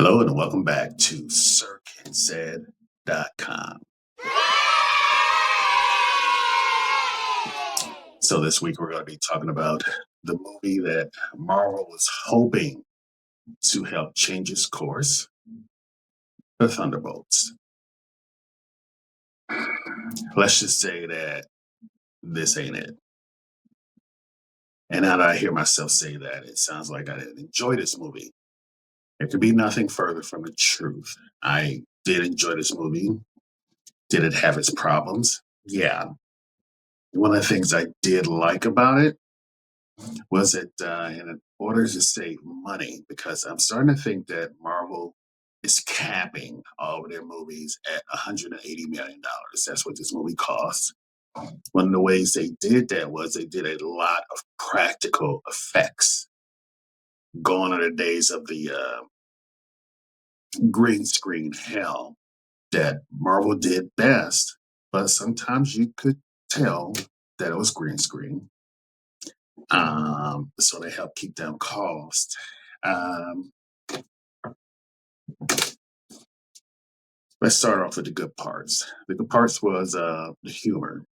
Hello and welcome back to circandsaid.com. So this week we're going to be talking about the movie that Marvel was hoping to help change its course, the Thunderbolts. Let's just say that this ain't it. And now that I hear myself say that, it sounds like I didn't enjoy this movie. It could be nothing further from the truth. I did enjoy this movie. Did it have its problems? Yeah. One of the things I did like about it was it in order to save money, because I'm starting to think that Marvel is capping all of their movies at $180 million. That's what this movie costs. One of the ways they did that was they did a lot of practical effects. Gone are the days of the green screen hell that Marvel did best, but sometimes you could tell that it was green screen. So they help keep down cost. Um, let's start off with the good parts. The good parts was the humor.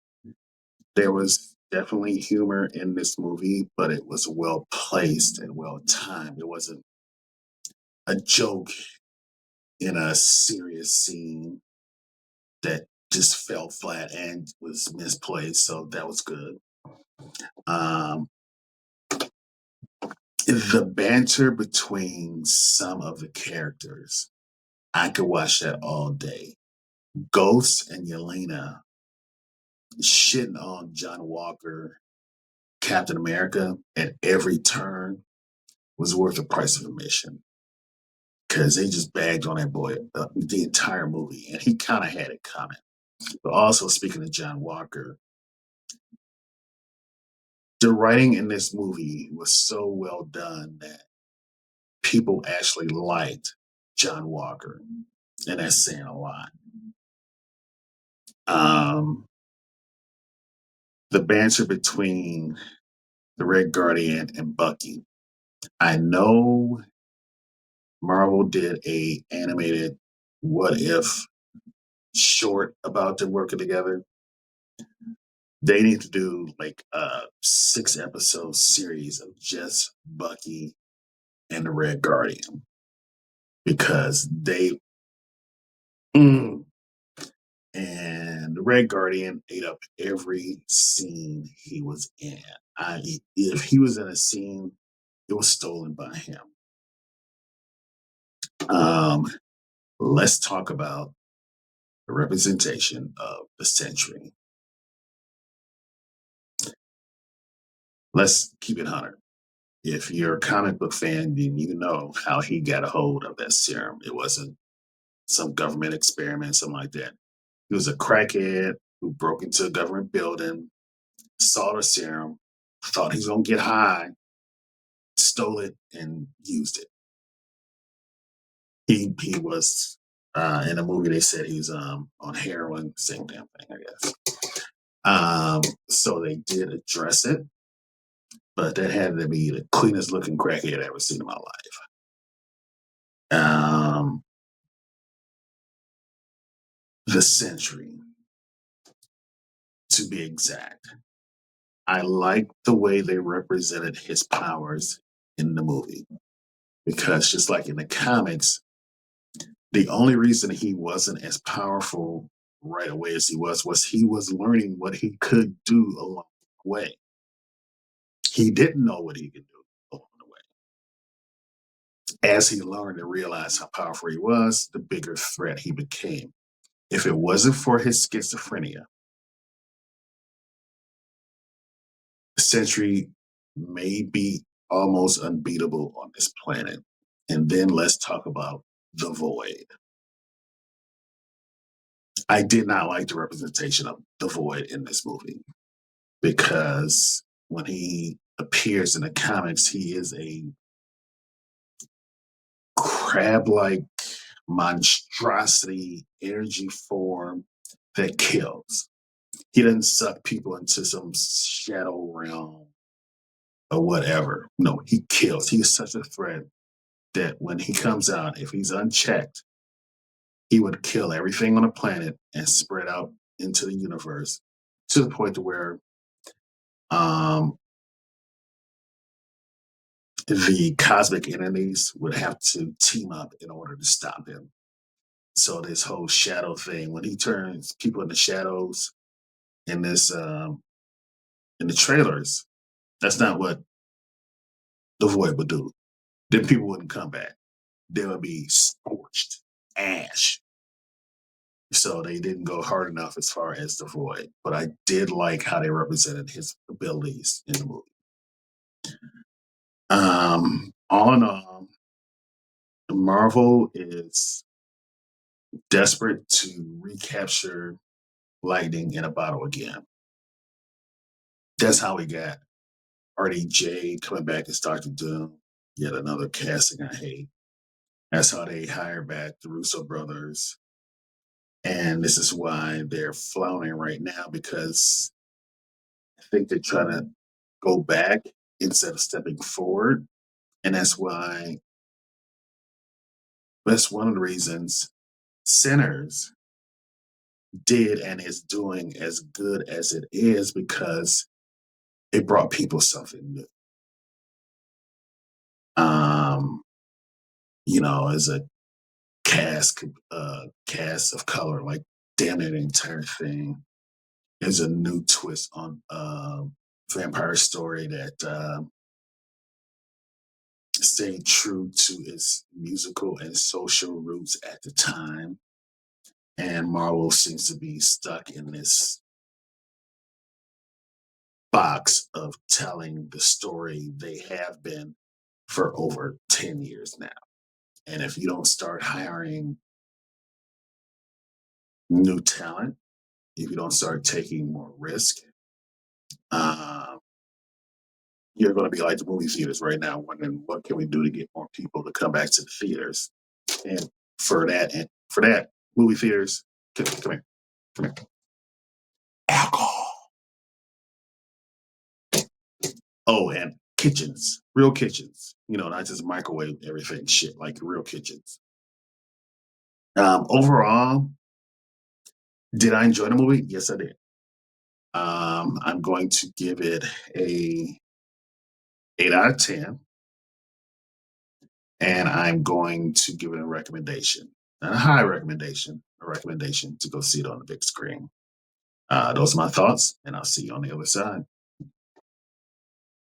There was definitely humor in this movie, but it was well placed and well timed. It wasn't a joke in a serious scene that just fell flat and was misplaced. So that was good. Um, the banter between some of the characters, I could watch that all day. Ghost and Yelena shitting on John Walker, Captain America at every turn was worth the price of admission, because they just bagged on that boy the entire movie, and he kind of had it coming. But also, speaking of John Walker, the writing in this movie was so well done that people actually liked John Walker, and that's saying a lot. Um, the banter between the Red Guardian and Bucky. I know Marvel did a animated what if short about them working together. They need to do like a 6 episode series of just Bucky and the Red Guardian, because they mm, and the Red Guardian ate up every scene he was in. If he was in a scene, it was stolen by him. Um, let's talk about the representation of the century. Let's keep it 100. If you're a comic book fan, then you know how he got a hold of that serum. It wasn't some government experiment, something like that. He was a crackhead who broke into a government building, saw the serum, thought he was going to get high, stole it, and used it. He was in a movie. They said he was on heroin. Same damn thing, I guess. So they did address it, but that had to be the cleanest looking crackhead I've ever seen in my life. Um, the century, to be exact. I like the way they represented his powers in the movie, because just like in the comics, the only reason he wasn't as powerful right away as he was learning what he could do along the way. He didn't know what he could do along the way. As he learned and realized how powerful he was, the bigger threat he became. If it wasn't for his schizophrenia, the Sentry may be almost unbeatable on this planet. And then let's talk about the Void. I did not like the representation of the Void in this movie, because when he appears in the comics, he is a crab-like monstrosity energy form that kills. He doesn't suck people into some shadow realm or whatever. No, he kills. He is such a threat that when he comes out, if he's unchecked, he would kill everything on the planet and spread out into the universe to the point to where um, the cosmic entities would have to team up in order to stop him. So this whole shadow thing, when he turns people into shadows in this in the trailers, that's not what the void would do. Then people wouldn't come back. They would be scorched, ash. So they didn't go hard enough as far as the void. But I did like how they represented his abilities in the movie. All in all, Marvel is desperate to recapture lightning in a bottle again. That's how we got RDJ coming back as Doctor Doom. Yet another casting I hate. That's how they hired back the Russo brothers. And this is why they're floundering right now because I think they're trying to go back instead of stepping forward. And that's one of the reasons Sinners did and is doing as good as it is because it brought people something new. Um, as a cast of color, like damn near the entire thing is a new twist on vampire story that stayed true to its musical and social roots at the time. And Marvel seems to be stuck in this box of telling the story they have been for over 10 years now. And if you don't start hiring new talent, if you don't start taking more risk, uh, you're going to be like the movie theaters right now, wondering what can we do to get more people to come back to the theaters. And for that, movie theaters, come here, alcohol. Oh, and kitchens, real kitchens. Not just microwave everything shit like real kitchens. Overall, did I enjoy the movie? Yes, I did. I'm going to give it a 8 out of 10, and I'm going to give it a recommendation, not a high recommendation, a recommendation to go see it on the big screen. Those are my thoughts, and I'll see you on the other side.